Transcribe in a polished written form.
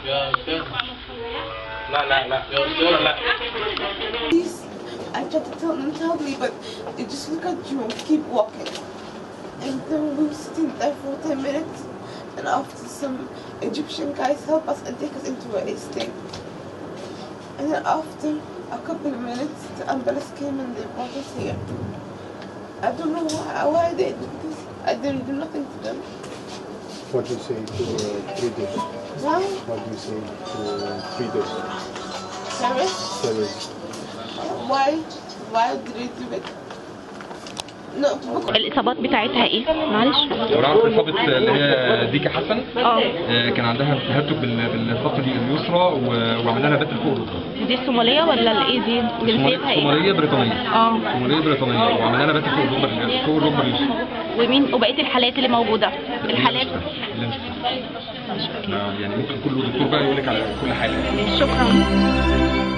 لا لا لا لا. Please, I tried to tell them to help me, but they just look at you and keep walking. And then we were sitting there for 10 minutes, and after some Egyptian guys help us and take us into a estate. And then after a couple of minutes, the ambulance came and they brought us here. I don't know why they did this. I didn't do nothing to them. What do you say to traders? Why? What do you say to traders? Terrorists? Why? Why did they do it? No. الاصابات بتاعتها ايه؟ معلش. ورعت اصابه اللي هي ديكا حسن. كان عندها تهتك بالفقره اليسرى وعملنا لها بتر فوق. دي الصوماليه ولا الايه دي؟ جنسيتها ايه؟ صوماليه بريطانيه. صوماليه بريطانيه وعملنا لها بتر فوق الركبه اليسرى. ومين وبقيه الحالات اللي موجوده؟ الحالات يعني ممكن كل دكتور بقى يقول لك على كل حاله. شكرا.